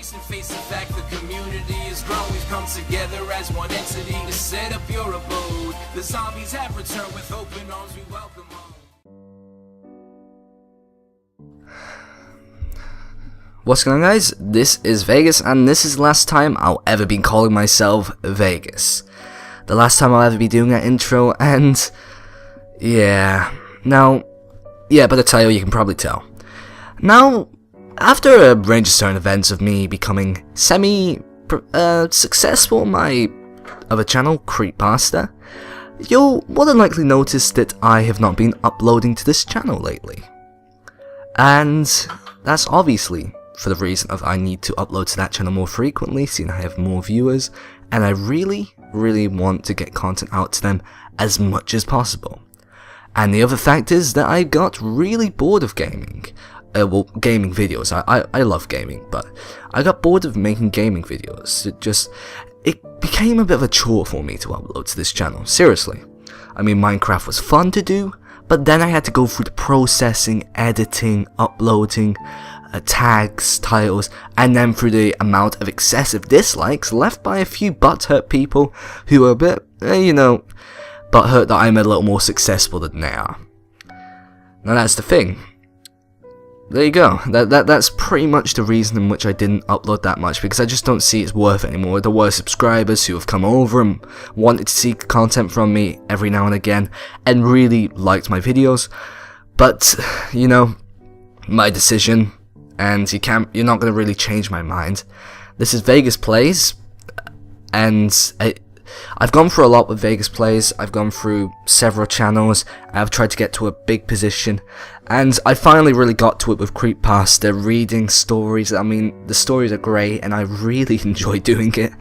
face and face the fact the community is growing. We've come together as one entity to set up your abode. The zombies have returned with open arms, we welcome home. What's going on, guys? This is Vegas, and this is the last time I'll ever be calling myself Vegas. The last time I'll ever be doing that intro, and yeah. Now, yeah, by the title you can probably tell. Now, after a range of certain events of me becoming semi-successful on my other channel, Creepasta, you'll more than likely notice that I have not been uploading to this channel lately. And that's obviously for the reason of I need to upload to that channel more frequently, seeing I have more viewers, and I really want to get content out to them as much as possible. And the other fact is that I got really bored of gaming. Well, gaming videos. I love gaming, but I got bored of making gaming videos. It became a bit of a chore for me to upload to this channel, seriously. I mean, Minecraft was fun to do, but then I had to go through the processing, editing, uploading, tags, titles, and then through the amount of excessive dislikes left by a few butthurt people who are a bit, butthurt that I'm a little more successful than they are. Now that's the thing. There you go. That's pretty much the reason in which I didn't upload that much, because I just don't see it's worth it anymore. There were subscribers who have come over and wanted to see content from me every now and again and really liked my videos, but my decision, and you're not going to really change my mind. This is VegasPlays, and I've gone through a lot with VegasPlays. I've gone through several channels. I've tried to get to a big position, and I finally really got to it with Creepasta, reading stories. I mean, the stories are great, and I really enjoy doing it.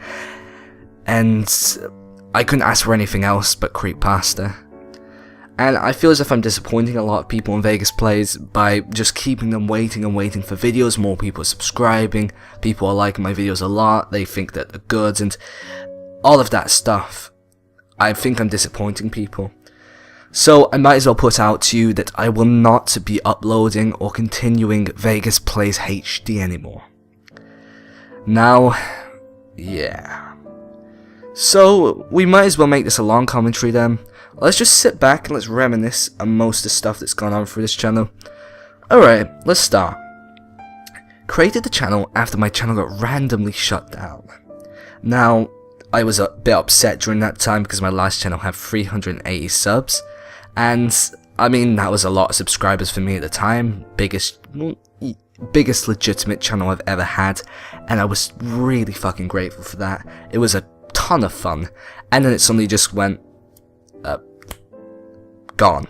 And I couldn't ask for anything else but Creepasta. And I feel as if I'm disappointing a lot of people on VegasPlays by just keeping them waiting and waiting for videos. More people are subscribing. People are liking my videos a lot. They think that they're good, and all of that stuff. I think I'm disappointing people. So I might as well put out to you that I will not be uploading or continuing VegasPlays HD anymore. Now, yeah. So we might as well make this a long commentary then. Let's just sit back and let's reminisce on most of the stuff that's gone on through this channel. Alright, let's start. Created the channel after my channel got randomly shut down. Now, I was a bit upset during that time because my last channel had 380 subs, and I mean that was a lot of subscribers for me at the time. Biggest legitimate channel I've ever had, and I was really fucking grateful for that. It was a ton of fun, and then it suddenly just went gone,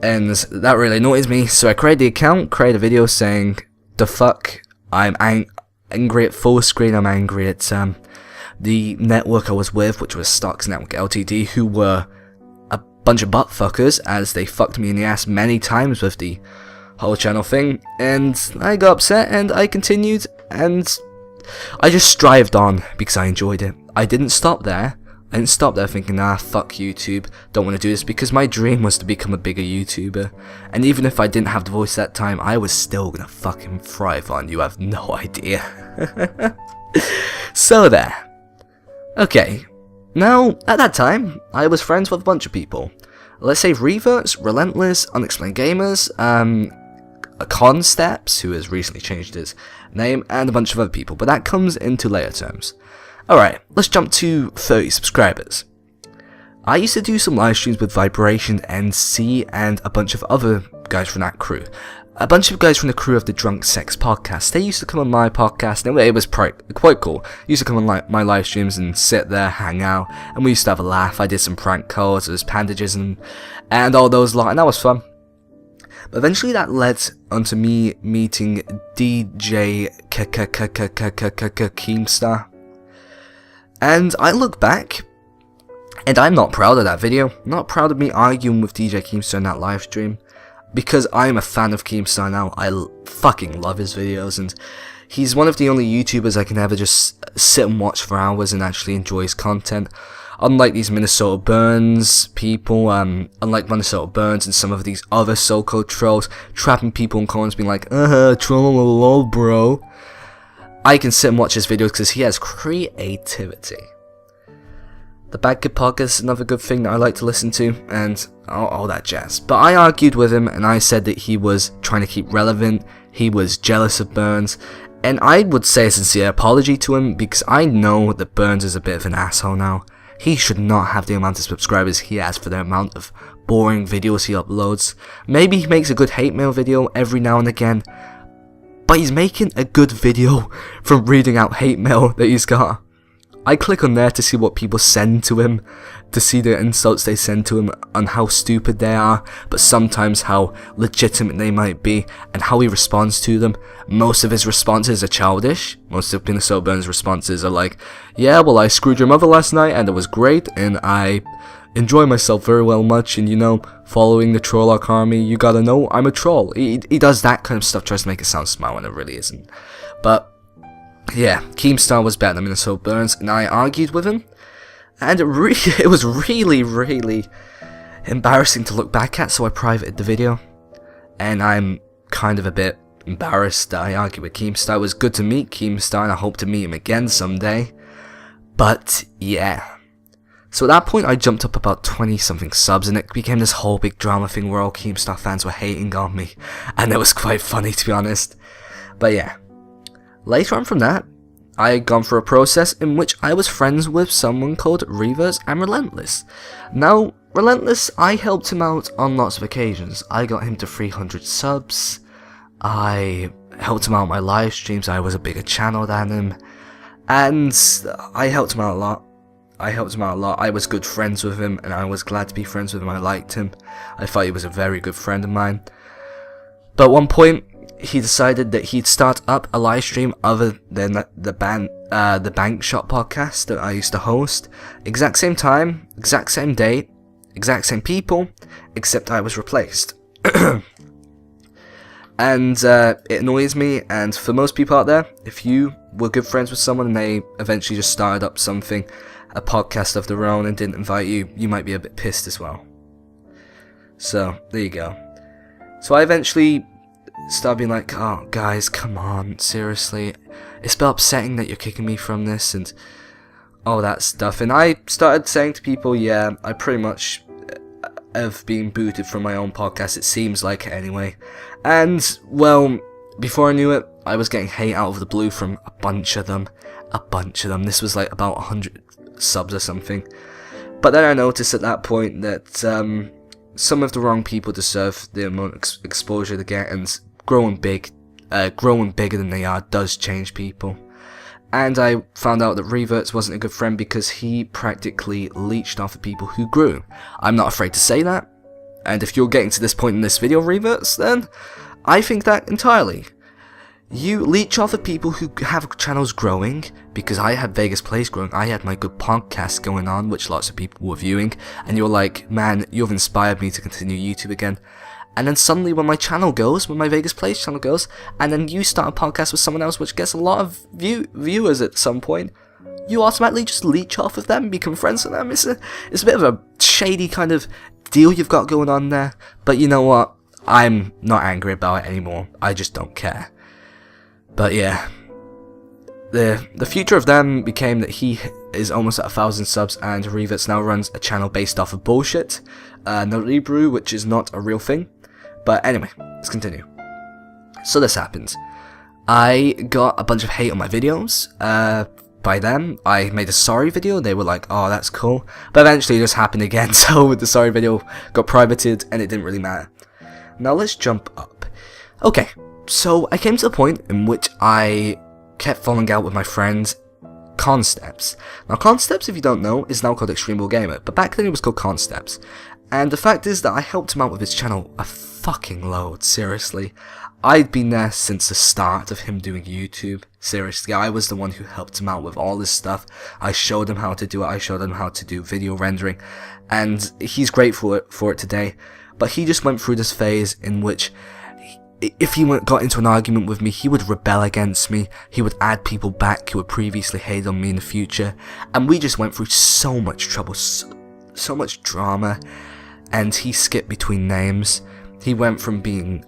and that really annoys me. So I created the account, created a video saying the fuck, I'm angry at full screen. I'm angry at the network I was with, which was Stocks Network Ltd, who were a bunch of butt fuckers, as they fucked me in the ass many times with the whole channel thing. And I got upset, and I continued, and I just strived on because I enjoyed it. I didn't stop there. I didn't stop there thinking, fuck YouTube, don't want to do this, because my dream was to become a bigger YouTuber. And even if I didn't have the voice that time, I was still gonna fucking thrive on. You have no idea. So there. Okay, now, at that time, I was friends with a bunch of people. Let's say Reverts, Relentless, Unexplained Gamers, Consteps, who has recently changed his name, and a bunch of other people, but that comes into later terms. Alright, let's jump to 30 subscribers. I used to do some live streams with Vibration, NC, and a bunch of other guys from that crew. A bunch of guys from the crew of the Drunk Sex podcast. They used to come on my podcast, and it was quite cool. Used to come on my live streams and sit there, hang out, and we used to have a laugh. I did some prank calls, there was pandages and all those lot, and that was fun. But eventually that led onto me meeting DJ Keemstar. And I look back, and I'm not proud of that video. Not proud of me arguing with DJ Keemstar in that live stream, because I'm a fan of Keemstar now. I fucking love his videos, and he's one of the only YouTubers I can ever just sit and watch for hours and actually enjoy his content. Unlike these Minnesota Burns people, unlike Minnesota Burns and some of these other so-called trolls, trapping people in corners being like, troll, bro. I can sit and watch his videos because he has creativity. The Bad Kid Podcast is another good thing that I like to listen to, and all that jazz. But I argued with him, and I said that he was trying to keep relevant, he was jealous of Burns, and I would say a sincere apology to him, because I know that Burns is a bit of an asshole now. He should not have the amount of subscribers he has for the amount of boring videos he uploads. Maybe he makes a good hate mail video every now and again, but he's making a good video from reading out hate mail that he's got. I click on there to see what people send to him, to see the insults they send to him and how stupid they are, but sometimes how legitimate they might be and how he responds to them. Most of his responses are childish. Most of Minnesota Burns' responses are like, yeah, well, I screwed your mother last night and it was great and I enjoy myself very well much, and you know, following the Trolloc army, you gotta know I'm a troll. He does that kind of stuff, tries to make it sound smart when it really isn't. But yeah, Keemstar was better than Minnesota Burns, and I argued with him, and it was really embarrassing to look back at, so I privated the video, and I'm kind of a bit embarrassed that I argued with Keemstar. It was good to meet Keemstar, and I hope to meet him again someday, but yeah. So at that point, I jumped up about 20-something subs, and it became this whole big drama thing where all Keemstar fans were hating on me, and it was quite funny, to be honest. But yeah. Later on from that, I had gone through a process in which I was friends with someone called Reverse and Relentless. Now, Relentless, I helped him out on lots of occasions. I got him to 300 subs, I helped him out on my live streams, I was a bigger channel than him, and I helped him out a lot. I was good friends with him, and I was glad to be friends with him. I liked him. I thought he was a very good friend of mine. But at one point, he decided that he'd start up a live stream other than the Bank Shot podcast that I used to host. Exact same time, exact same date, exact same people, except I was replaced. And it annoys me, and for most people out there, if you were good friends with someone and they eventually just started up something, a podcast of their own, and didn't invite you, you might be a bit pissed as well. So, there you go. So I eventually started being like, oh guys, come on, seriously, it's a bit upsetting that you're kicking me from this, and all that stuff. And I started saying to people, yeah, I pretty much have been booted from my own podcast, it seems like it anyway. And, well, before I knew it, I was getting hate out of the blue from a bunch of them. This was like about 100 subs or something. But then I noticed at that point that some of the wrong people deserve the amount of exposure they get, and growing bigger than they are does change people. And I found out that Reverts wasn't a good friend because he practically leeched off of people who grew. I'm not afraid to say that, and if you're getting to this point in this video, Reverts, then I think that entirely. You leech off of people who have channels growing, because I had VegasPlays growing, I had my good podcast going on, which lots of people were viewing, and you're like, man, you've inspired me to continue YouTube again. And then suddenly when my channel goes, when my VegasPlays channel goes, and then you start a podcast with someone else which gets a lot of viewers at some point, you automatically just leech off of them and become friends with them. It's a bit of a shady kind of deal you've got going on there, but you know what? I'm not angry about it anymore. I just don't care. But yeah, the future of them became that he is almost at 1,000 subs, and Reverts now runs a channel based off of bullshit, Naribru, which is not a real thing. But anyway, let's continue. So this happened. I got a bunch of hate on my videos by them. I made a sorry video, they were like, oh, that's cool. But eventually it just happened again, so the sorry video got privated and it didn't really matter. Now let's jump up. Okay, so I came to the point in which I kept falling out with my friend Consteps. Now Consteps, if you don't know, is now called Extreme Bull Gamer, but back then it was called Consteps. And the fact is that I helped him out with his channel a fucking load, seriously. I'd been there since the start of him doing YouTube. Seriously, I was the one who helped him out with all this stuff. I showed him how to do it, I showed him how to do video rendering, and he's grateful for it today. But he just went through this phase in which if he got into an argument with me, he would rebel against me, he would add people back who had previously hated on me in the future, and we just went through so much trouble, so much drama, and he skipped between names. He went from being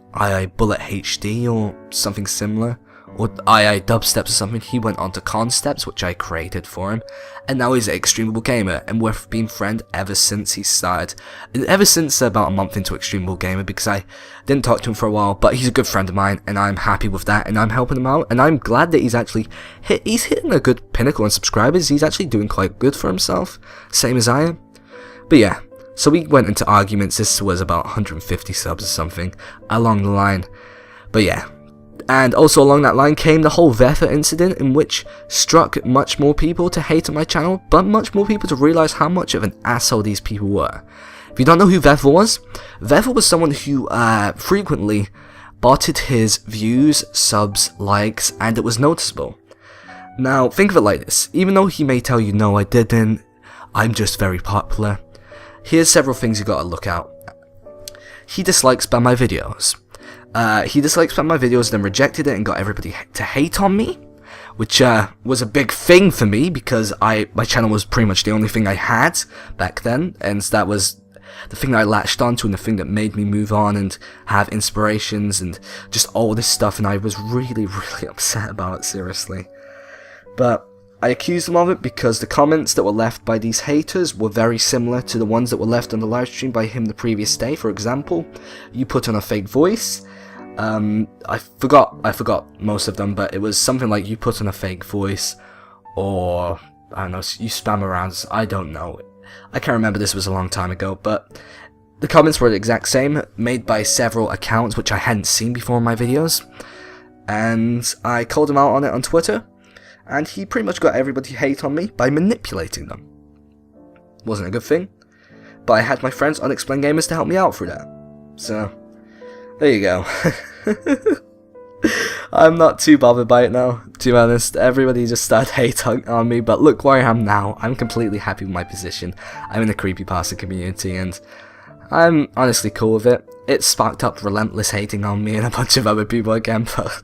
Bullet HD or something similar, or II dubsteps or something, he went on to Consteps, which I created for him, and now he's an Extremable Gamer, and we've been friends ever since he started, ever since about a month into Extremable Gamer, because I didn't talk to him for a while, but he's a good friend of mine, and I'm happy with that, and I'm helping him out, and I'm glad that he's actually hitting a good pinnacle in subscribers. He's actually doing quite good for himself, same as I am. But yeah, so we went into arguments. This was about 150 subs or something along the line, but yeah. And also along that line came the whole Vefa incident, in which struck much more people to hate on my channel, but much more people to realise how much of an asshole these people were. If you don't know who Vefa was someone who frequently botted his views, subs, likes, and it was noticeable. Now, think of it like this. Even though he may tell you, no I didn't, I'm just very popular, here's several things you gotta look out. He dislikes spam my videos. Then rejected it and got everybody to hate on me, which was a big thing for me, because my channel was pretty much the only thing I had back then, and that was the thing I latched onto and the thing that made me move on and have inspirations and just all this stuff, and I was really, really upset about it, seriously. But I accused them of it because the comments that were left by these haters were very similar to the ones that were left on the livestream by him the previous day. For example, you put on a fake voice. I forgot most of them, but it was something like you put on a fake voice, or I don't know, you spam around. I don't know. I can't remember, this was a long time ago, but the comments were the exact same, made by several accounts which I hadn't seen before in my videos, and I called him out on it on Twitter, and he pretty much got everybody to hate on me by manipulating them. Wasn't a good thing, but I had my friends Unexplained Gamers to help me out through that, so there you go. I'm not too bothered by it now, to be honest. Everybody just started hating on me, but look where I am now. I'm completely happy with my position. I'm in the creepypasta community, and I'm honestly cool with it. It sparked up relentless hating on me and a bunch of other people again, but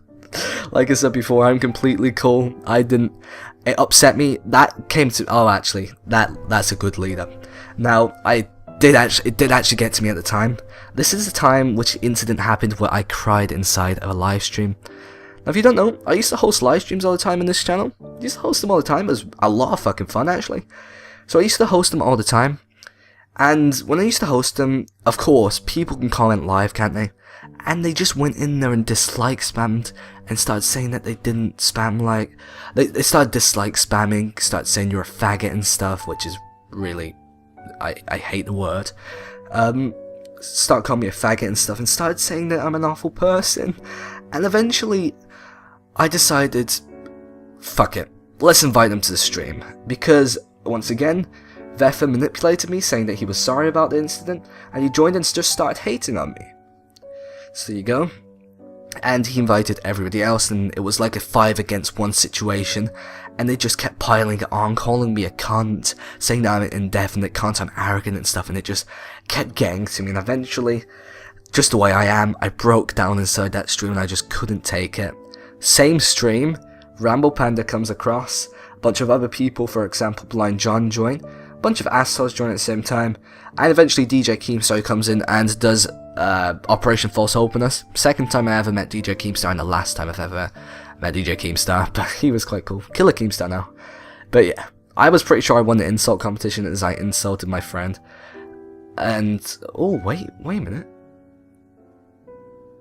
like I said before, I'm completely cool. It upset me. That came to, oh actually, that's a good lead up. Now, it did actually get to me at the time. This is the time which incident happened where I cried inside of a live stream. Now, if you don't know, I used to host live streams all the time in this channel. I used to host them all the time. It was a lot of fucking fun, actually. So I used to host them all the time. And when I used to host them, of course, people can comment live, can't they? And they just went in there and dislike spammed and started saying that they didn't spam like. They started dislike spamming, started saying you're a faggot and stuff, which is really, I hate the word. Started calling me a faggot and stuff, and started saying that I'm an awful person. And eventually, I decided, fuck it, let's invite them to the stream. Because, once again, Vefa manipulated me, saying that he was sorry about the incident, and he joined and just started hating on me. So there you go. And he invited everybody else, and it was like a 5 against 1 situation, and they just kept piling it on, calling me a cunt, saying that I'm an indefinite cunt, I'm arrogant and stuff, and it just kept getting to me, and eventually, just the way I am, I broke down inside that stream, and I just couldn't take it. Same stream, Ramble Panda comes across, a bunch of other people, for example, Blind John join, a bunch of assholes join at the same time, and eventually DJ Keemstar comes in and does Operation False Openness. Second time I ever met DJ Keemstar, and the last time I've ever met DJ Keemstar, but he was quite cool. Killer Keemstar now. But yeah, I was pretty sure I won the insult competition as I insulted my friend. And, oh wait a minute.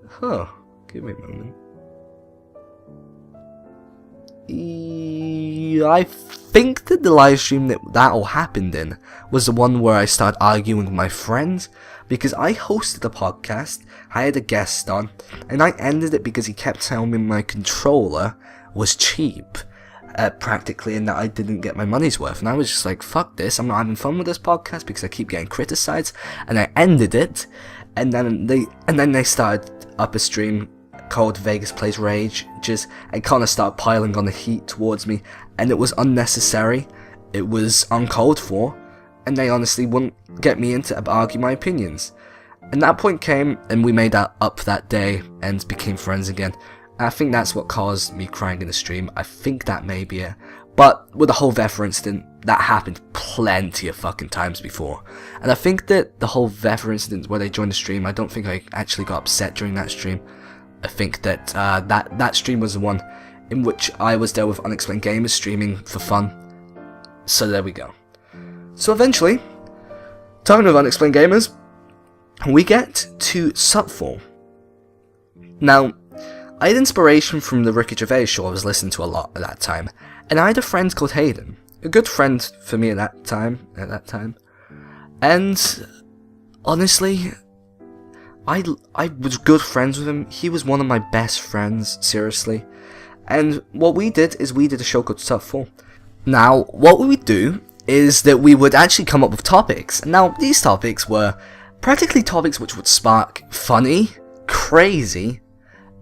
Huh, give me a moment. I think that the live stream that all happened in was the one where I started arguing with my friends, because I hosted a podcast, I had a guest on, and I ended it because he kept telling me my controller was cheap, practically, and that I didn't get my money's worth, and I was just like, fuck this, I'm not having fun with this podcast because I keep getting criticized, and I ended it, and then they started up a stream called VegasPlays Rage, and kind of started piling on the heat towards me, and it was unnecessary, it was uncalled for, and they honestly wouldn't get me in to argue my opinions. And that point came, and we made that up that day, and became friends again. And I think that's what caused me crying in the stream. I think that may be it. But with the whole Vefa incident, that happened plenty of fucking times before. And I think that the whole Vefa incident where they joined the stream, I don't think I actually got upset during that stream. I think that that stream was the one in which I was there with Unexplained Gamers streaming for fun. So there we go. So eventually, talking with Unexplained Gamers, we get to Subfall. Now, I had inspiration from the Ricky Gervais show I was listening to a lot at that time, and I had a friend called Hayden, a good friend for me at that time, and honestly, I was good friends with him. He was one of my best friends, seriously. And what we did is we did a show called Subfall. Now, what we would do is that we would actually come up with topics. Now, these topics were practically topics which would spark funny, crazy,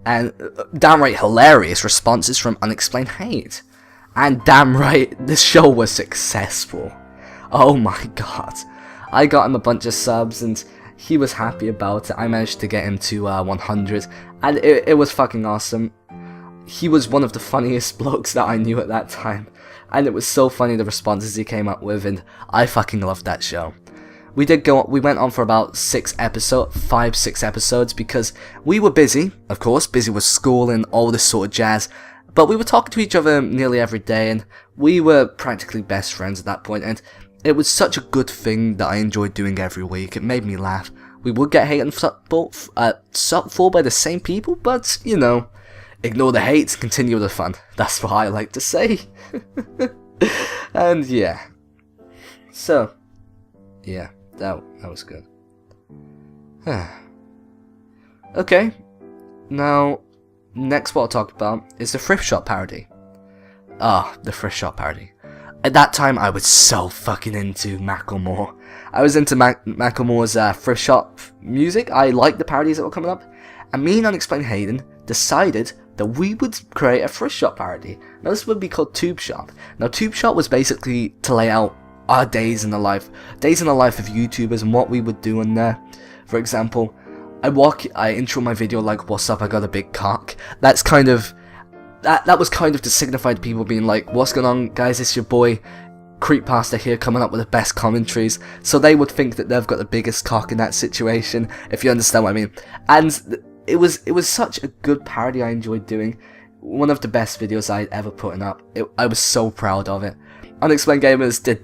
and downright hilarious responses from Unexplained Hate. And damn right, this show was successful. Oh my god. I got him a bunch of subs and he was happy about it. I managed to get him to 100 and it was fucking awesome. He was one of the funniest blokes that I knew at that time. And it was so funny the responses he came up with, and I fucking loved that show. We went on for about 5-6 episodes because we were busy, of course, busy with school and all this sort of jazz, but we were talking to each other nearly every day and we were practically best friends at that point, and it was such a good thing that I enjoyed doing every week. It made me laugh. We would get hate on Subfall by the same people, but, you know, ignore the hate, continue the fun. That's what I like to say. And yeah. So, yeah, that was good. Okay, now, next what I'll talk about is the thrift shop parody. The thrift shop parody. At that time, I was so fucking into Macklemore. I was into Macklemore's thrift shop music. I liked the parodies that were coming up. And me and Unexplained Hayden decided that we would create a thrift shop parody. Now this would be called Tube Shop. Now Tube Shop was basically to lay out our days in the life of YouTubers and what we would do in there. For example, I intro my video like, "What's up? I got a big cock." That's kind of that was kind of to signify to people being like, "What's going on, guys? It's your boy Creepasta here coming up with the best commentaries." So they would think that they've got the biggest cock in that situation, if you understand what I mean. And it was such a good parody. I enjoyed doing. One of the best videos I'd ever put up. I was so proud of it. Unexplained Gamers did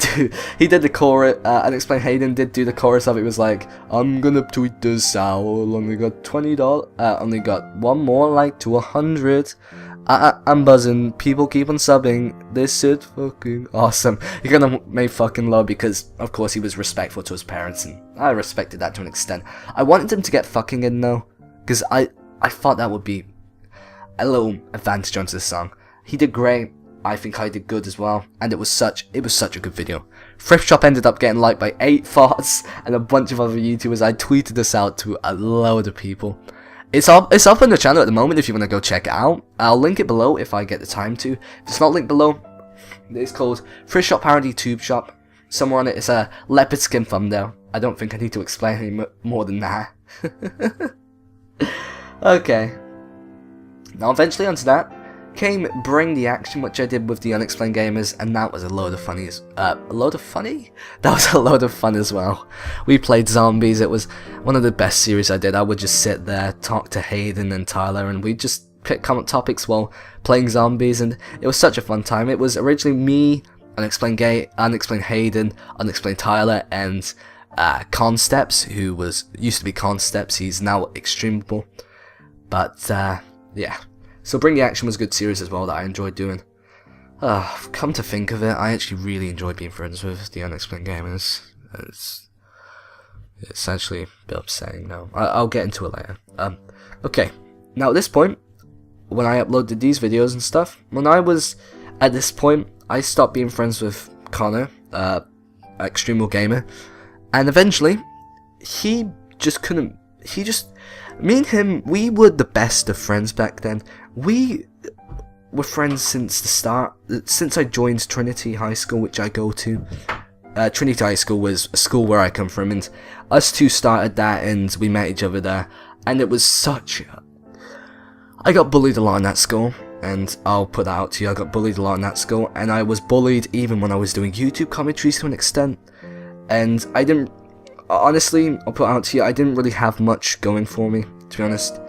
the chorus. Unexplained Hayden did do the chorus of it. It was like, "I'm gonna tweet this out. Only got $20. Only got one more like to 100. I'm buzzing. People keep on subbing. This is fucking awesome." You're gonna make fucking love because, of course, he was respectful to his parents, and I respected that to an extent. I wanted him to get fucking in though, because I thought that would be a little advantage onto the song. He did great. I think I did good as well, and it was such a good video. Thrift Shop ended up getting liked by 8 thoughts and a bunch of other YouTubers. I tweeted this out to a load of people. It's up on the channel at the moment if you want to go check it out. I'll link it below if I get the time to. If it's not linked below, it's called Thrift Shop Parody Tube Shop. Somewhere on it, it's a leopard skin thumbnail. I don't think I need to explain any more than that. Okay. Now eventually onto that came Bring the Action, which I did with the Unexplained Gamers, and that was a load of funny. That was a load of fun as well. We played zombies. It was one of the best series I did. I would just sit there, talk to Hayden and Tyler, and we'd just pick up topics while playing zombies, and it was such a fun time. It was originally me, Unexplained Hayden, Unexplained Tyler, and Consteps, who used to be Consteps. He's now Extremable. But yeah. So Bring the Action was a good series as well that I enjoyed doing. Come to think of it, I actually really enjoyed being friends with the Unexplained Gamers. It's actually a bit upsetting now. I'll get into it later. Okay, now at this point, when I uploaded these videos and stuff, at this point, I stopped being friends with Connor, Extreme Gamer, and eventually, me and him, we were the best of friends back then. We were friends since the start, since I joined Trinity High School, which I go to. Trinity High School was a school where I come from, and us two started that, and we met each other there, and it was I got bullied a lot in that school, and I'll put that out to you. I got bullied a lot in that school, and I was bullied even when I was doing YouTube commentaries to an extent, and honestly, I'll put it out to you, I didn't really have much going for me, to be honest.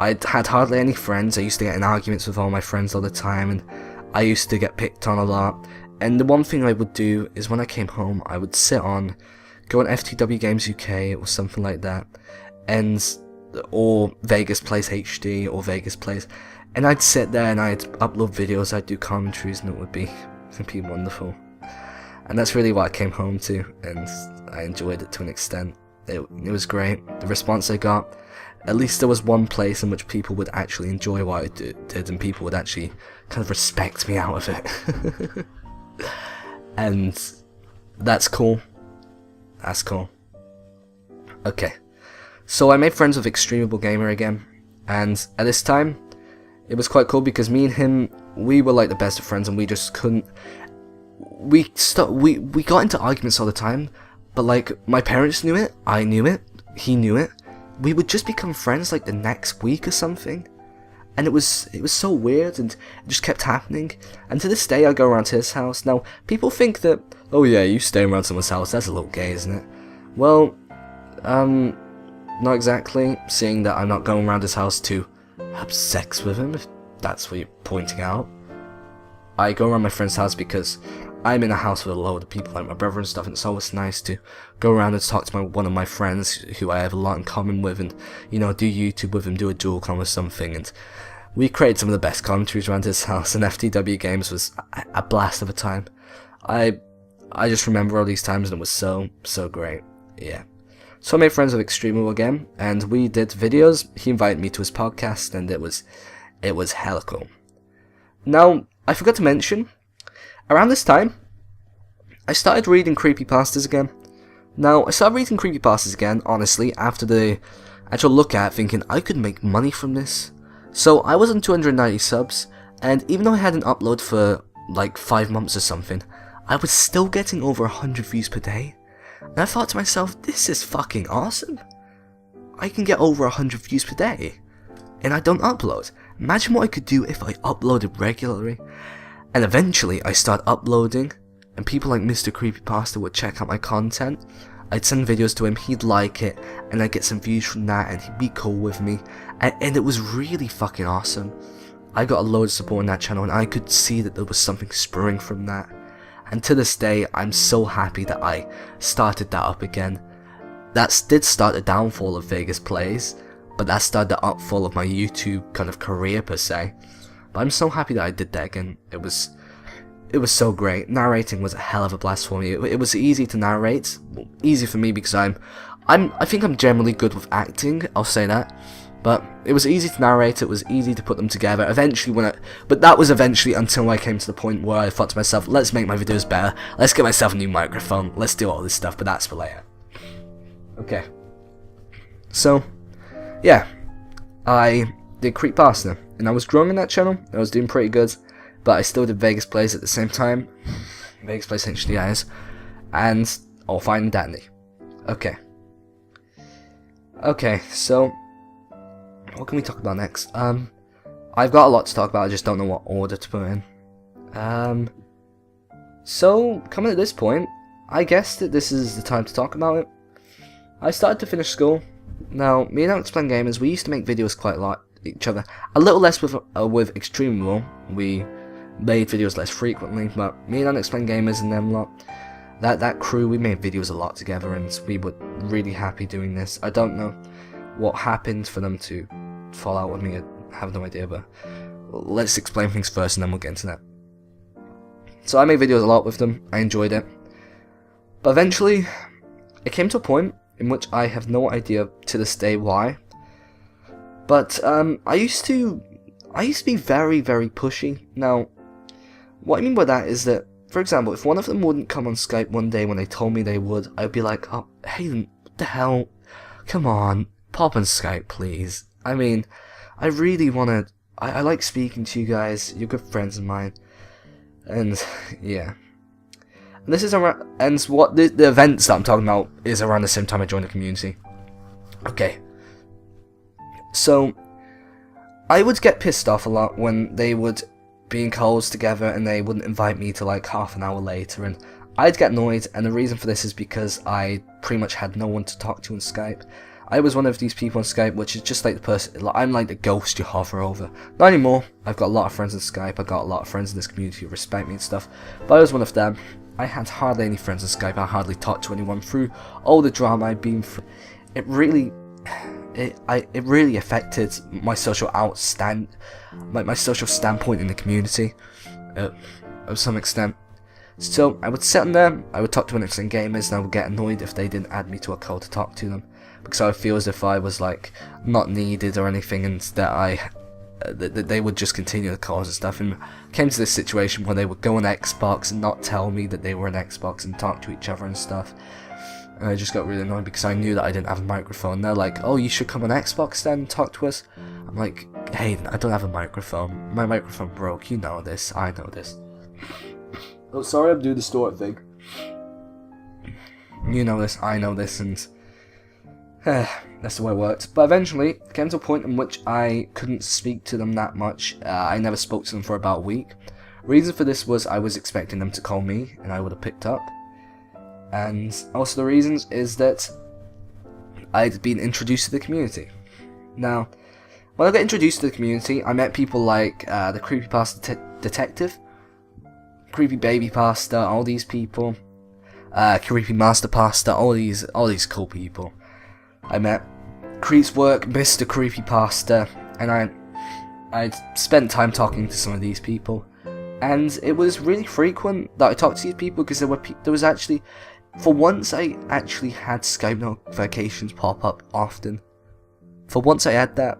I had hardly any friends. I used to get in arguments with all my friends all the time, and I used to get picked on a lot. And the one thing I would do is when I came home, I would go on FTW Games UK or something like that, or VegasPlays HD or VegasPlays, and I'd sit there and I'd upload videos, I'd do commentaries, and it would be wonderful. And that's really what I came home to, and I enjoyed it to an extent. It was great. The response I got, at least there was one place in which people would actually enjoy what I did, and people would actually kind of respect me out of it. And that's cool. That's cool. Okay. So I made friends with Extremable Gamer again, and at this time, it was quite cool because me and him, we were like the best of friends, and we just couldn't. We got into arguments all the time, but like my parents knew it, I knew it, he knew it. We would just become friends like the next week or something, and it was so weird, and it just kept happening. And to this day, I go around to his house. Now, people think that, oh yeah, you stay around someone's house, that's a little gay, isn't it? Well, not exactly, seeing that I'm not going around his house to have sex with him, if that's what you're pointing out. I go around my friend's house because I'm in a house with a load of people like my brother and stuff, and it's always nice to go around and talk to one of my friends who I have a lot in common with, and, you know, do YouTube with him, do a dual con or something. And we created some of the best commentaries around his house, and FTW Games was a blast of a time. I just remember all these times, and it was so great. Yeah. So I made friends with Extremo again, and we did videos. He invited me to his podcast, and it was hella cool. Now, I forgot to mention, around this time, I started reading creepypastas again. Now, I started reading creepypastas again, honestly, after the actual look at it, thinking I could make money from this. So I was on 290 subs, and even though I hadn't uploaded for like 5 months or something, I was still getting over 100 views per day. And I thought to myself, this is fucking awesome. I can get over 100 views per day, and I don't upload. Imagine what I could do if I uploaded regularly. And eventually I started uploading, and people like Mr. Creepypasta would check out my content. I'd send videos to him, he'd like it, and I'd get some views from that, and he'd be cool with me. And it was really fucking awesome. I got a load of support on that channel, and I could see that there was something spurring from that. And to this day, I'm so happy that I started that up again. That did start the downfall of VegasPlays, but that started the upfall of my YouTube kind of career per se. But I'm so happy that I did that again. It was so great. Narrating was a hell of a blast for me. It was easy to narrate. Well, easy for me because I think I'm generally good with acting, I'll say that. But it was easy to narrate, it was easy to put them together. Eventually but that was eventually until I came to the point where I thought to myself, let's make my videos better, let's get myself a new microphone, let's do all this stuff, but that's for later. Okay. So, yeah. I did Creepypasta, and I was growing on that channel, I was doing pretty good, but I still did VegasPlays at the same time. VegasPlays HDIs, and Fine and Dandy. Okay. Okay, so what can we talk about next? I've got a lot to talk about, I just don't know what order to put in. So, coming at this point, I guess that this is the time to talk about it. I started to finish school. Now, me and Unexplained Gamers, we used to make videos quite a lot each other. A little less with Extreme Rule. We made videos less frequently, but me and Unexplained Gamers and them lot, that crew, we made videos a lot together, and we were really happy doing this. I don't know what happened for them to fall out with me, I have no idea, but let's explain things first and then we'll get into that. So I made videos a lot with them, I enjoyed it, but eventually it came to a point in which I have no idea to this day why, but I used to be very pushy. Now, what I mean by that is that, for example, if one of them wouldn't come on Skype one day when they told me they would, I'd be like, oh, Hayden, what the hell, come on, pop on Skype, please. I mean, I really wanna, I like speaking to you guys, you're good friends of mine, and, yeah. And this is around, and what the events that I'm talking about is around the same time I joined the community. Okay. So, I would get pissed off a lot when they would be in calls together and they wouldn't invite me to like half an hour later, and I'd get annoyed, and the reason for this is because I pretty much had no one to talk to on Skype. I was one of these people on Skype, which is just like the person, I'm like the ghost you hover over. Not anymore. I've got a lot of friends on Skype. I've got a lot of friends in this community who respect me and stuff. But I was one of them. I had hardly any friends on Skype. I hardly talked to anyone through all the drama I'd been through. It really affected my social my social standpoint in the community, of some extent. So I would sit on there, I would talk to innocent gamers, and I would get annoyed if they didn't add me to a call to talk to them, because I would feel as if I was like not needed or anything, and that that they would just continue the calls and stuff. And came to this situation where they would go on Xbox and not tell me that they were on Xbox and talk to each other and stuff. And I just got really annoyed because I knew that I didn't have a microphone. They're like, oh, you should come on Xbox then and talk to us. I'm like, hey, I don't have a microphone. My microphone broke. You know this. I know this. Oh, sorry, I'm doing the store thing. You know this. I know this. And that's the way it worked. But eventually, it came to a point in which I couldn't speak to them that much. I never spoke to them for about a week. Reason for this was I was expecting them to call me, and I would have picked up. And also the reasons is that I'd been introduced to the community. Now, when I got introduced to the community, I met people like the Creepypasta Detective, Creepy Baby Pasta, all these people, Creepy Master Pasta, all these cool people. I met Creep's Work, Mr. Creepypasta, and I'd spent time talking to some of these people, and it was really frequent that I talked to these people because there was actually. For once, I actually had Skype notifications pop up often. For once, I had that.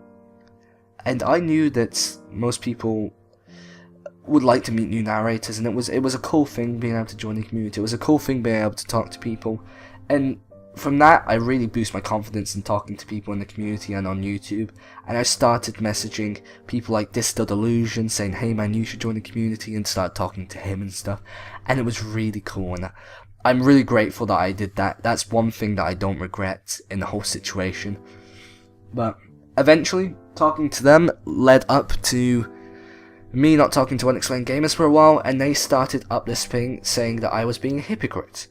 And I knew that most people would like to meet new narrators, and it was a cool thing being able to join the community. It was a cool thing being able to talk to people. And from that, I really boosted my confidence in talking to people in the community and on YouTube. And I started messaging people like Distal Delusion, saying, hey man, you should join the community, and start talking to him and stuff. And it was really cool, and I'm really grateful that I did that. That's one thing that I don't regret in the whole situation. But eventually, talking to them led up to me not talking to Unexplained Gamers for a while, and they started up this thing saying that I was being a hypocrite.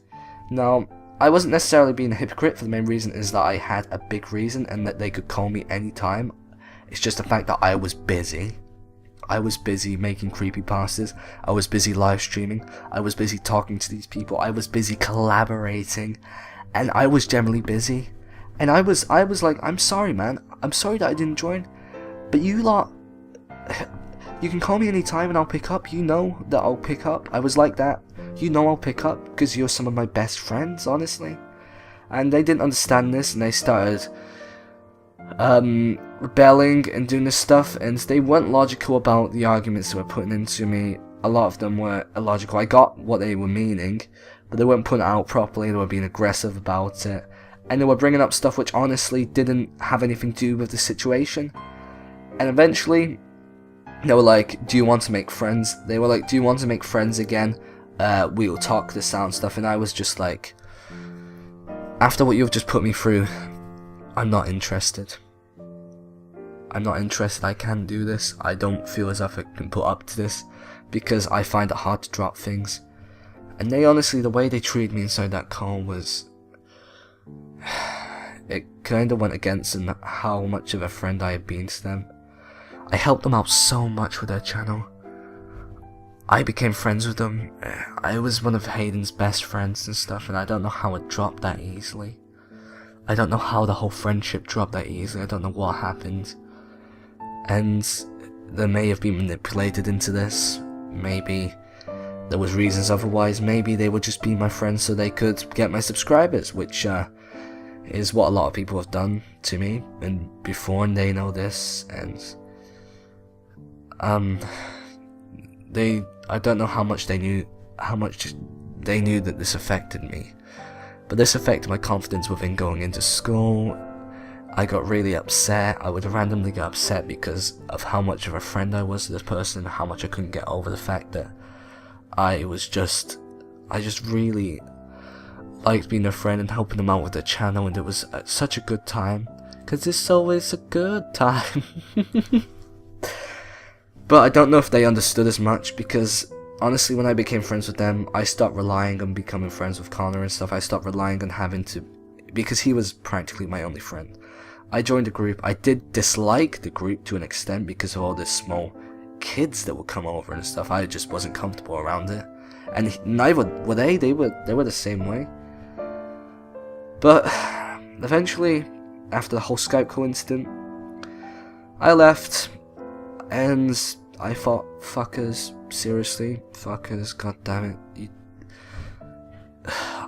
Now, I wasn't necessarily being a hypocrite, for the main reason is that I had a big reason and that they could call me anytime. It's just the fact that I was busy. I was busy making creepypastas, I was busy live streaming, I was busy talking to these people, I was busy collaborating, and I was generally busy. And I was like, I'm sorry man, I'm sorry that I didn't join, but you lot, you can call me anytime and I'll pick up, you know that I'll pick up. I was like that, you know I'll pick up, because you're some of my best friends, honestly. And they didn't understand this, and they started rebelling and doing this stuff, and they weren't logical about the arguments they were putting into me. A lot of them were illogical. I got what they were meaning, but they weren't putting it out properly. They were being aggressive about it, and they were bringing up stuff which honestly didn't have anything to do with the situation. And eventually, they were like, do you want to make friends? They were like, do you want to make friends again? We'll talk this out and stuff. And I was just like, after what you've just put me through, I'm not interested. I'm not interested. I can't do this. I don't feel as if I can put up to this, because I find it hard to drop things. And they honestly, the way they treated me inside that call was, it kind of went against how much of a friend I had been to them. I helped them out so much with their channel. I became friends with them. I was one of Hayden's best friends and stuff, and I don't know how it dropped that easily. I don't know how the whole friendship dropped that easily. I don't know what happened. And they may have been manipulated into this. Maybe there was reasons otherwise. Maybe they would just be my friends so they could get my subscribers, which is what a lot of people have done to me and before, and they know this. And I don't know how much they knew that this affected me, but this affected my confidence within going into school. I got really upset. I would randomly get upset because of how much of a friend I was to this person, and how much I couldn't get over the fact that I just really liked being a friend and helping them out with their channel, and it was such a good time, because it's always a good time. But I don't know if they understood as much, because honestly, when I became friends with them, I stopped relying on becoming friends with Connor and stuff. I stopped relying on having to, because he was practically my only friend. I joined the group. I did dislike the group to an extent because of all the small kids that would come over and stuff. I just wasn't comfortable around it, and neither were they. They were the same way. But eventually, after the whole Skype call incident, I left, and I thought, fuckers, seriously, fuckers, god damn it.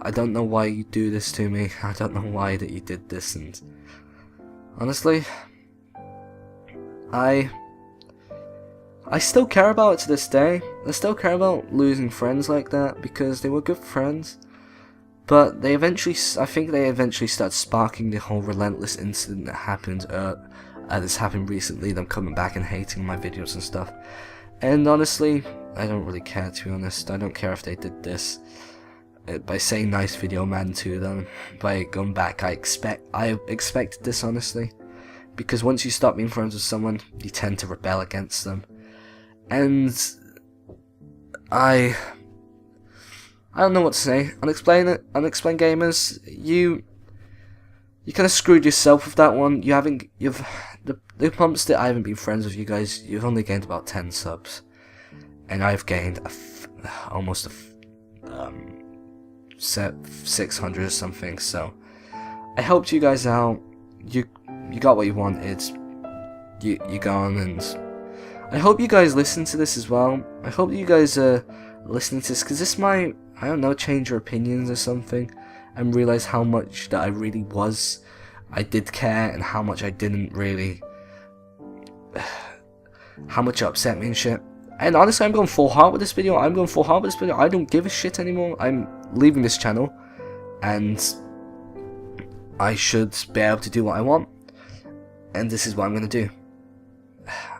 I don't know why you do this to me. I don't know why that you did this, and honestly, I still care about it to this day. I still care about losing friends like that because they were good friends. But they eventually, I think they eventually started sparking the whole relentless incident that happened. This happened recently. Them coming back and hating my videos and stuff. And honestly, I don't really care, to be honest. I don't care if they did this by saying nice video man to them. By going back, I expected this, honestly, because once you stop being friends with someone, you tend to rebel against them. And I don't know what to say. Unexplained gamers, you kind of screwed yourself with that one. The months that I haven't been friends with you guys, you've only gained about 10 subs, and I've gained almost 600 or something. So I helped you guys out. You got what you wanted. You gone, and I hope you guys listen to this as well. I hope you guys are listening to this, because this might, I don't know, change your opinions or something, and realize how much that I did care, and how much I didn't really, how much it upset me and shit. And honestly, I'm going full heart with this video. I don't give a shit anymore. I'm leaving this channel, and I should be able to do what I want, and this is what I'm going to do.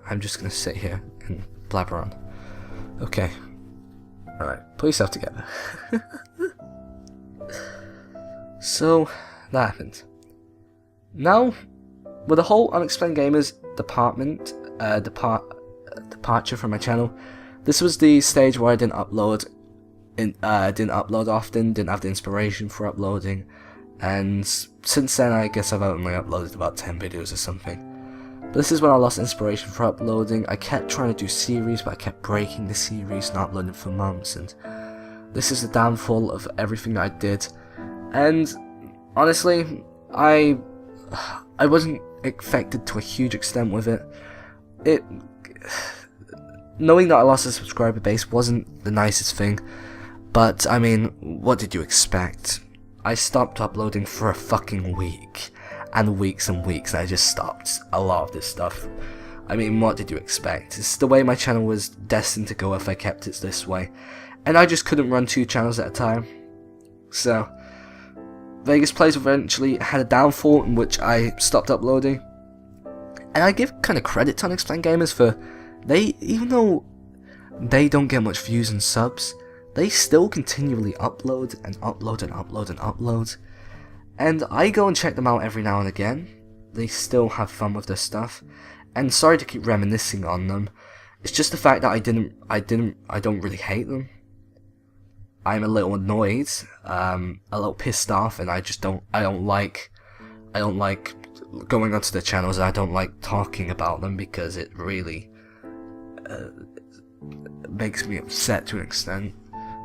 I'm just going to sit here and blabber on. Okay. Alright, put yourself together. So, that happened. Now, with the whole Unexplained Gamers departure from my channel, this was the stage where I didn't upload often, didn't have the inspiration for uploading, and since then I guess I've only uploaded about 10 videos or something. But this is when I lost inspiration for uploading. I kept trying to do series, but I kept breaking the series and uploading for months, and this is the downfall of everything that I did. And honestly, I wasn't affected to a huge extent with it. Knowing that I lost a subscriber base wasn't the nicest thing, but I mean, what did you expect? I stopped uploading for a fucking week, and weeks and weeks, and I just stopped a lot of this stuff. I mean, what did you expect? It's the way my channel was destined to go if I kept it this way, and I just couldn't run 2 channels at a time. So, VegasPlays eventually had a downfall in which I stopped uploading, and I give kind of credit to Unexplained Gamers for, even though they don't get much views and subs, they still continually upload and upload and upload and upload. And I go and check them out every now and again. They still have fun with their stuff. And sorry to keep reminiscing on them. It's just the fact that I don't really hate them. I'm a little annoyed, a little pissed off, and I don't like going onto their channels, and I don't like talking about them because it really makes me upset to an extent.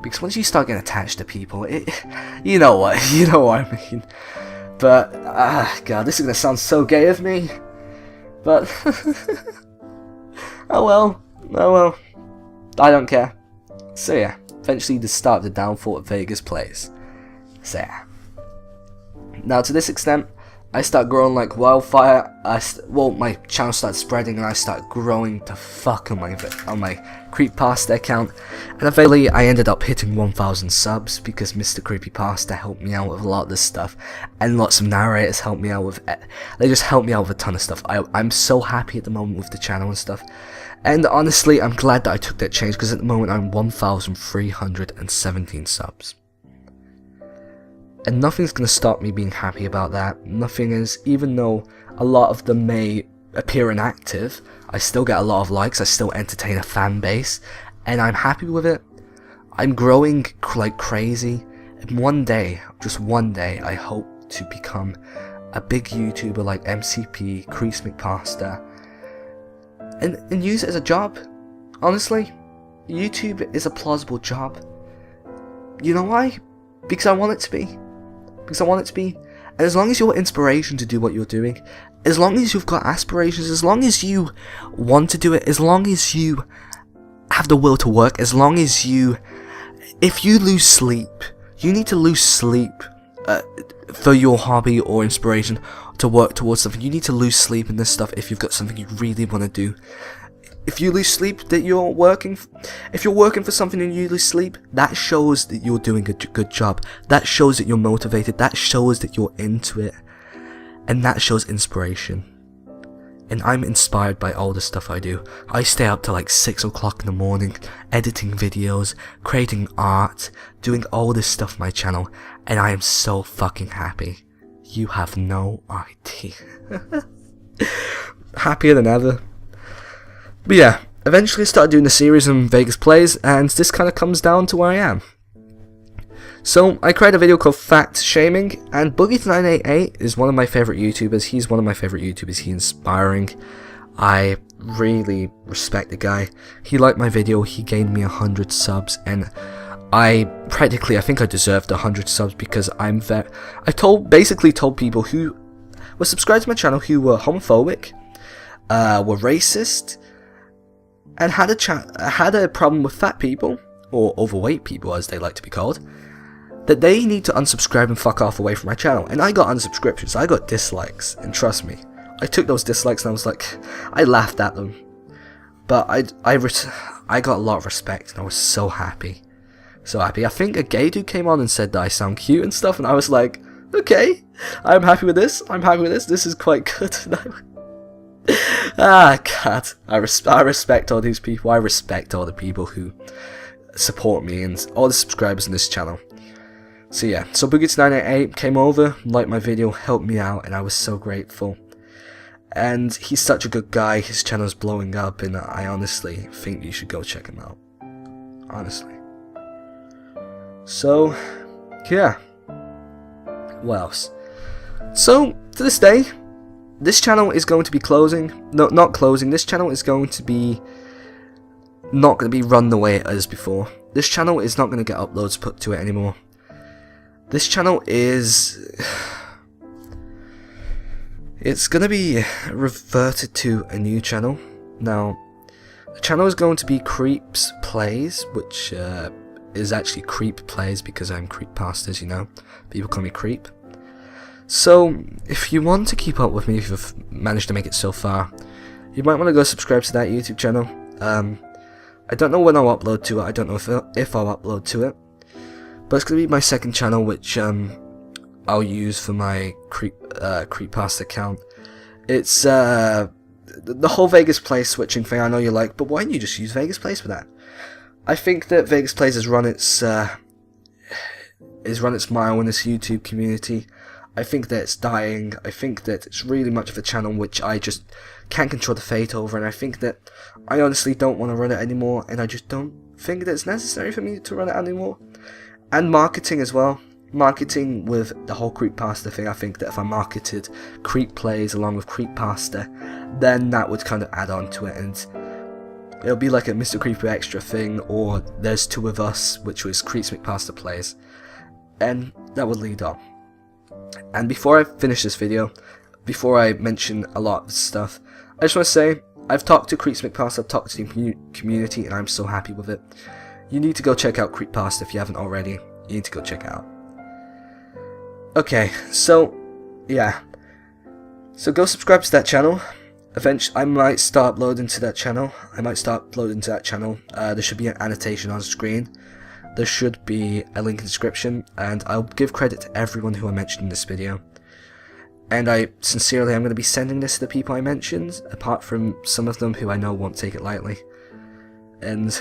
Because once you start getting attached to people, you know what I mean. But, God, this is going to sound so gay of me. But, oh well, I don't care. So yeah, eventually the start of the downfall of VegasPlays. So yeah. Now to this extent, I start growing like wildfire. My channel started spreading, and I started growing to fuck on my Creepypasta account. And eventually, I ended up hitting 1,000 subs because Mr. Creepypasta helped me out with a lot of this stuff, and lots of narrators helped me out with it. They just helped me out with a ton of stuff. I'm so happy at the moment with the channel and stuff. And honestly, I'm glad that I took that change, because at the moment I'm 1,317 subs. And nothing's going to stop me being happy about that. Nothing is, even though a lot of them may appear inactive, I still get a lot of likes, I still entertain a fan base, and I'm happy with it. I'm growing like crazy, and one day, just one day, I hope to become a big YouTuber like MCP, Crease McPasta, and use it as a job. Honestly, YouTube is a plausible job. You know why? Because I want it to be. Because I want it to be. And as long as you're inspiration to do what you're doing, as long as you've got aspirations, as long as you want to do it, as long as you have the will to work, as long as you... If you lose sleep, you need to lose sleep for your hobby or inspiration to work towards something. You need to lose sleep in this stuff if you've got something you really want to do. If you lose sleep if you're working for something and you lose sleep, that shows that you're doing a good job. That shows that you're motivated. That shows that you're into it. And that shows inspiration. And I'm inspired by all the stuff I do. I stay up till like 6 o'clock in the morning, editing videos, creating art, doing all this stuff on my channel, and I am so fucking happy. You have no idea. Happier than ever. But yeah, eventually I started doing the series on VegasPlays, and this kind of comes down to where I am. So, I created a video called Fact Shaming, and Boogie988 is one of my favourite YouTubers. He's one of my favourite YouTubers. He's inspiring. I really respect the guy. He liked my video, he gained me 100 subs, and I think I deserved 100 subs because I basically told people who were subscribed to my channel who were homophobic, were racist, and had a problem with fat people, or overweight people as they like to be called, that they need to unsubscribe and fuck off away from my channel. And I got unsubscriptions, I got dislikes, and trust me, I took those dislikes and I was like, I laughed at them. But I got a lot of respect and I was so happy. So happy. I think a gay dude came on and said that I sound cute and stuff, and I was like, okay, I'm happy with this, this is quite good. God, I respect all these people. I respect all the people who support me and all the subscribers in this channel. So yeah, so Boogie988 came over, liked my video, helped me out, and I was so grateful. And he's such a good guy, his channel's blowing up, and I honestly think you should go check him out. Honestly. So, yeah. What else? So, to this day, this channel is going to be closing. No, not closing. This channel is going to be not going to be run the way it is before. This channel is not going to get uploads put to it anymore. This channel is... It's going to be reverted to a new channel. Now, the channel is going to be Creeps Plays, which is actually Creep Plays because I'm Creeppasta, as you know. People call me Creep. So, if you want to keep up with me, if you've managed to make it so far, you might want to go subscribe to that YouTube channel. I don't know when I'll upload to it, I don't know if I'll upload to it, but it's going to be my second channel, which I'll use for my Creeppasta account. It's the whole VegasPlays switching thing I know you like, but why don't you just use VegasPlays for that? I think that VegasPlays has run its mile in this YouTube community. I think that it's dying. I think that it's really much of a channel which I just can't control the fate over, and I think that I honestly don't want to run it anymore, and I just don't think that it's necessary for me to run it anymore. And marketing as well. Marketing with the whole Creeppasta thing, I think that if I marketed Creep Plays along with Creeppasta, then that would kind of add on to it, and it'll be like a Mr. Creeper Extra thing, or There's Two of Us, which was Creeps McPasta Plays, and that would lead on. And before I finish this video, before I mention a lot of stuff, I just want to say, I've talked to Creeps McPasta, I've talked to the community, and I'm so happy with it. You need to go check out Creeppasta if you haven't already. You need to go check it out. Okay, so, yeah. So go subscribe to that channel. Eventually, I might start uploading to that channel. There should be an annotation on screen. There should be a link in the description, and I'll give credit to everyone who I mentioned in this video. And I sincerely am going to be sending this to the people I mentioned, apart from some of them who I know won't take it lightly. And,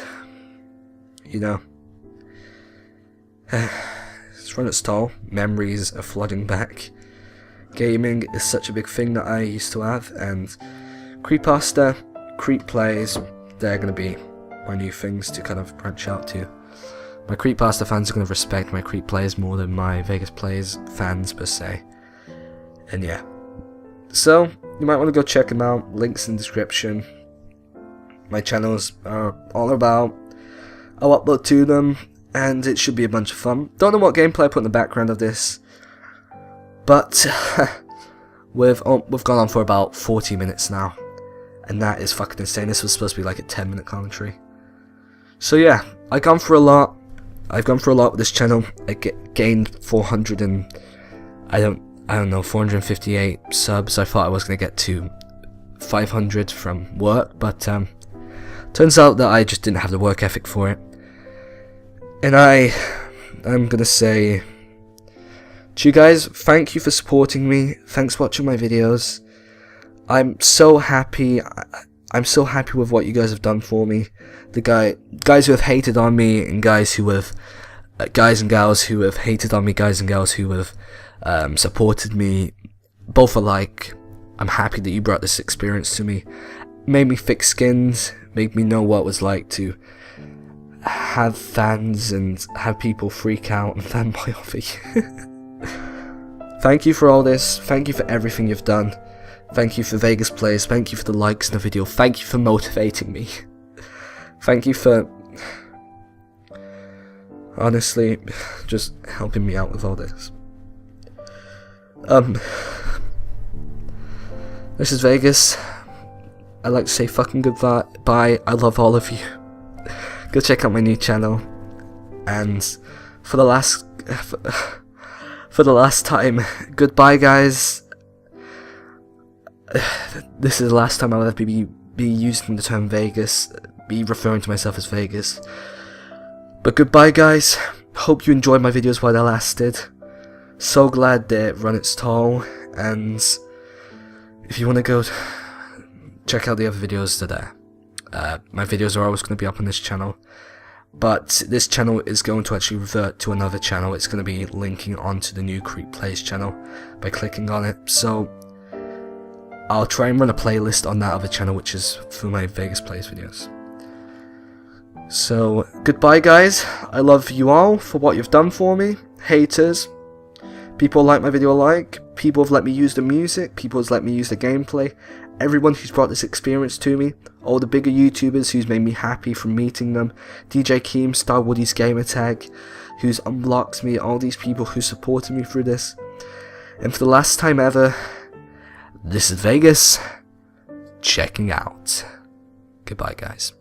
you know, it's run its toll. Memories are flooding back. Gaming is such a big thing that I used to have, and Creeppasta, Creep Plays, they're going to be my new things to kind of branch out to. My Creeppasta fans are going to respect my Creep Plays more than my VegasPlays fans per se. And yeah. So, you might want to go check them out. Links in the description. My channels are all about. I'll upload to them, and it should be a bunch of fun. Don't know what gameplay I put in the background of this, but we've gone on for about 40 minutes now, and that is fucking insane. This was supposed to be like a 10-minute commentary. So yeah, I've gone for a lot. I've gone for a lot with this channel. I gained 458 subs. I thought I was gonna get to 500 from work, but turns out that I just didn't have the work ethic for it. And I'm gonna say to you guys, thank you for supporting me. Thanks for watching my videos. I'm so happy. I'm so happy with what you guys have done for me. The guys who have hated on me, and guys who have guys and gals who have hated on me, guys and gals who have supported me, both alike. I'm happy that you brought this experience to me. Made me thick skinned, made me know what it was like to have fans and have people freak out and fanboy over you. Thank you for all this. Thank you for everything you've done. Thank you for VegasPlays. Thank you for the likes in the video. Thank you for motivating me. Thank you for honestly just helping me out with all this. This is Vegas. I'd like to say fucking goodbye. Bye. I love all of you. Go check out my new channel. And for the last time, goodbye, guys. This is the last time I'll ever be using the term Vegas, be referring to myself as Vegas. But goodbye, guys. Hope you enjoyed my videos while they lasted. So glad they run its toll. And if you want to go check out the other videos, they're there. My videos are always going to be up on this channel, but this channel is going to actually revert to another channel. It's going to be linking onto the new VegasPlays channel by clicking on it. So I'll try and run a playlist on that other channel, which is for my VegasPlays videos. So goodbye, guys. I love you all for what you've done for me. Haters, people like my video alike, people have let me use the music, people have let me use the gameplay, everyone who's brought this experience to me, all the bigger YouTubers who's made me happy from meeting them, DJ Keem, Star Woody's Gamertag, who's unblocked me, all these people who supported me through this. And for the last time ever, this is Vegas, checking out. Goodbye, guys.